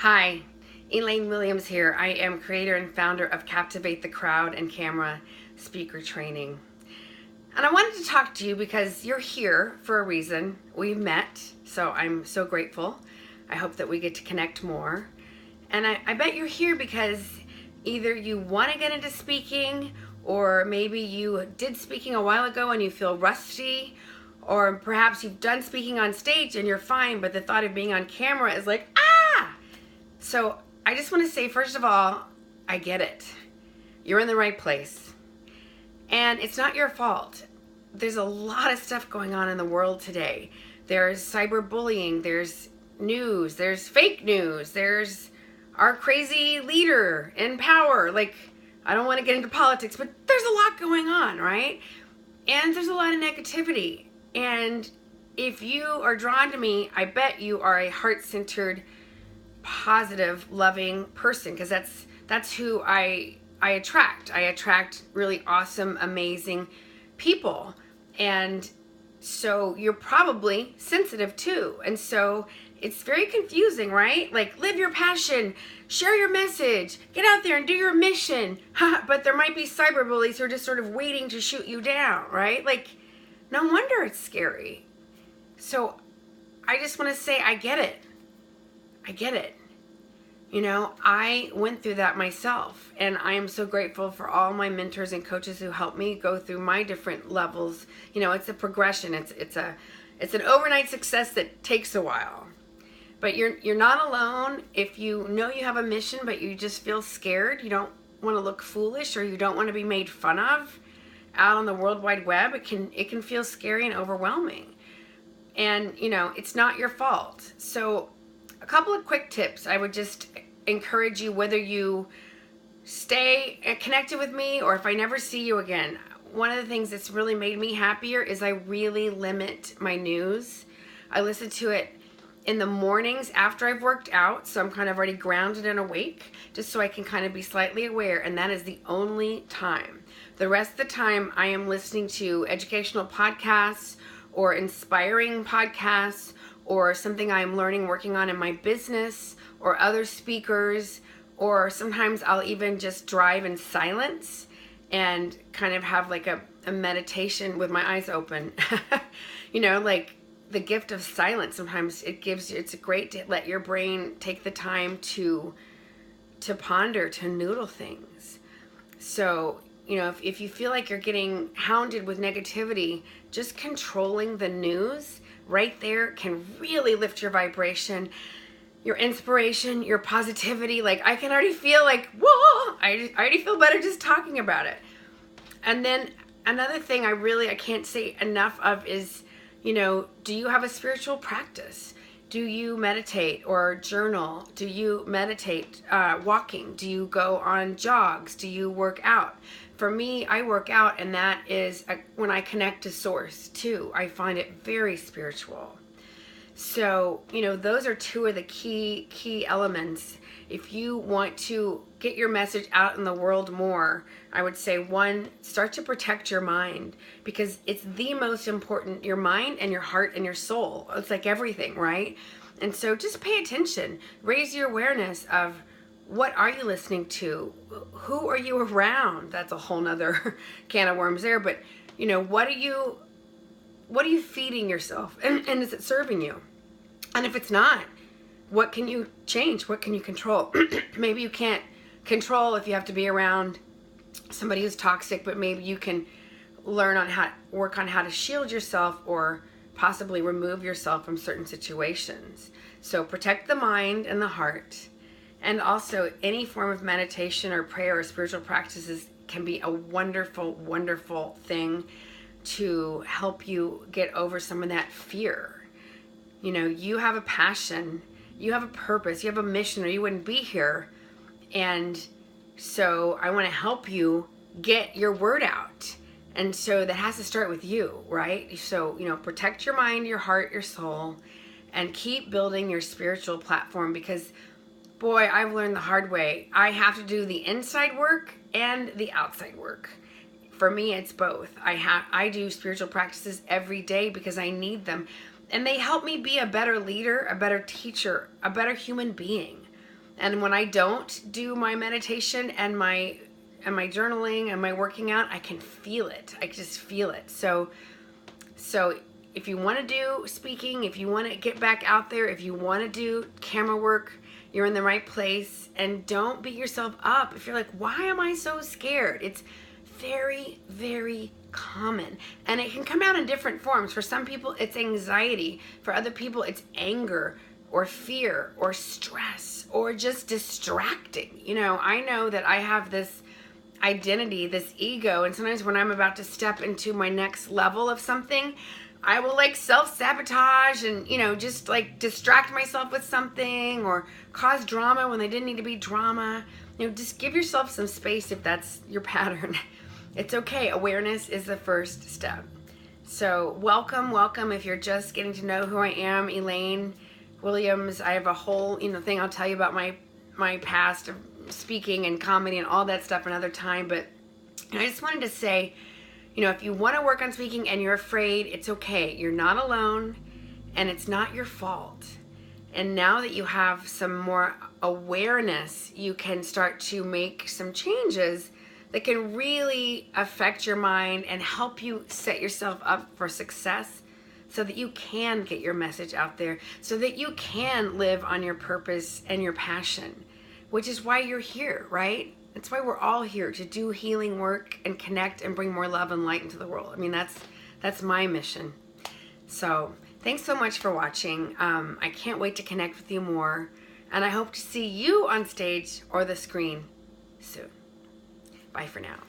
Hi, Elaine Williams here. I am creator and founder of Captivate the Crowd and Camera Speaker Training. And I wanted to talk to you because you're here for a reason. We met, so I'm so grateful. I hope that we get to connect more. And I bet you're here because either you want to get into speaking, or maybe you did speaking a while ago and you feel rusty, or perhaps you've done speaking on stage and you're fine, but the thought of being on camera is like, ah! So I just want to say, first of all, I get it. You're in the right place. And it's not your fault. There's a lot of stuff going on in the world today. There's cyberbullying, there's news, there's fake news, there's our crazy leader in power. Like, I don't want to get into politics, but there's a lot going on, right? And there's a lot of negativity. And if you are drawn to me, I bet you are a heart-centered, positive, loving person, because that's who I attract. I attract really awesome, amazing people. And so you're probably sensitive too. And so it's very confusing, right? Like, live your passion, share your message, get out there and do your mission. But there might be cyberbullies who are just sort of waiting to shoot you down, right? Like, no wonder it's scary. So I just want to say, I get it. I get it. You know, I went through that myself, and I am so grateful for all my mentors and coaches who helped me go through my different levels. You know, it's a progression. It's an overnight success that takes a while. But you're not alone. If you know you have a mission, but you just feel scared, you don't want to look foolish, or you don't want to be made fun of out on the World Wide Web, it can feel scary and overwhelming. And, you know, it's not your fault. So a couple of quick tips. I would just encourage you, whether you stay connected with me or if I never see you again. One of the things that's really made me happier is I really limit my news. I listen to it in the mornings after I've worked out, so I'm kind of already grounded and awake, just so I can kind of be slightly aware, and that is the only time. The rest of the time I am listening to educational podcasts or inspiring podcasts, or something I'm learning, working on in my business, or other speakers, or sometimes I'll even just drive in silence and kind of have like a meditation with my eyes open. You know, like the gift of silence. Sometimes it's great to let your brain take the time to ponder, to noodle things. So, you know, if you feel like you're getting hounded with negativity, just controlling the news right there can really lift your vibration, your inspiration, your positivity. Like, I can already feel like, whoa, I already feel better just talking about it. And then another thing I can't say enough of is, you know, do you have a spiritual practice? Do you meditate or journal? Do you meditate walking? Do you go on jogs? Do you work out? For me, I work out, and that is when I connect to source too. I find it very spiritual. So, you know, those are two of the key elements. If you want to get your message out in the world more, I would say, one, start to protect your mind, because it's the most important, your mind and your heart and your soul. It's like everything, right? And so just pay attention. Raise your awareness of, what are you listening to? Who are you around? That's a whole nother can of worms there. But, you know, what are you feeding yourself? And is it serving you? And if it's not, what can you change? What can you control? Maybe you can't control if you have to be around somebody who's toxic, but maybe you can work on how to shield yourself, or possibly remove yourself from certain situations. So protect the mind and the heart. And also, any form of meditation or prayer or spiritual practices can be a wonderful, wonderful thing to help you get over some of that fear. You know, you have a passion, you have a purpose, you have a mission, or you wouldn't be here. And so I want to help you get your word out. And so that has to start with you, right? So, you know, protect your mind, your heart, your soul, and keep building your spiritual platform, because boy, I've learned the hard way. I have to do the inside work and the outside work. For me, it's both. I do spiritual practices every day because I need them. And they help me be a better leader, a better teacher, a better human being. And when I don't do my meditation and my journaling and my working out, I can feel it. I just feel it. So if you want to do speaking, if you want to get back out there, if you want to do camera work, you're in the right place. And don't beat yourself up. If you're like, why am I so scared? It's very, very common. And it can come out in different forms. For some people, it's anxiety. For other people, it's anger or fear or stress or just distracting. You know, I know that I have this identity, this ego, and sometimes when I'm about to step into my next level of something, I will like self-sabotage and, you know, just like distract myself with something or cause drama when they didn't need to be drama. You know, just give yourself some space if that's your pattern. It's okay. Awareness is the first step. So welcome if you're just getting to know who I am, Elaine Williams. I have a whole, you know, thing I'll tell you about my past of speaking and comedy and all that stuff another time. But I just wanted to say, you know, if you want to work on speaking and you're afraid, it's okay. You're not alone and it's not your fault. And now that you have some more awareness, you can start to make some changes that can really affect your mind and help you set yourself up for success so that you can get your message out there, so that you can live on your purpose and your passion, which is why you're here, right? That's why we're all here, to do healing work and connect and bring more love and light into the world. I mean, that's my mission. So thanks so much for watching. I can't wait to connect with you more. And I hope to see you on stage or the screen soon. Bye for now.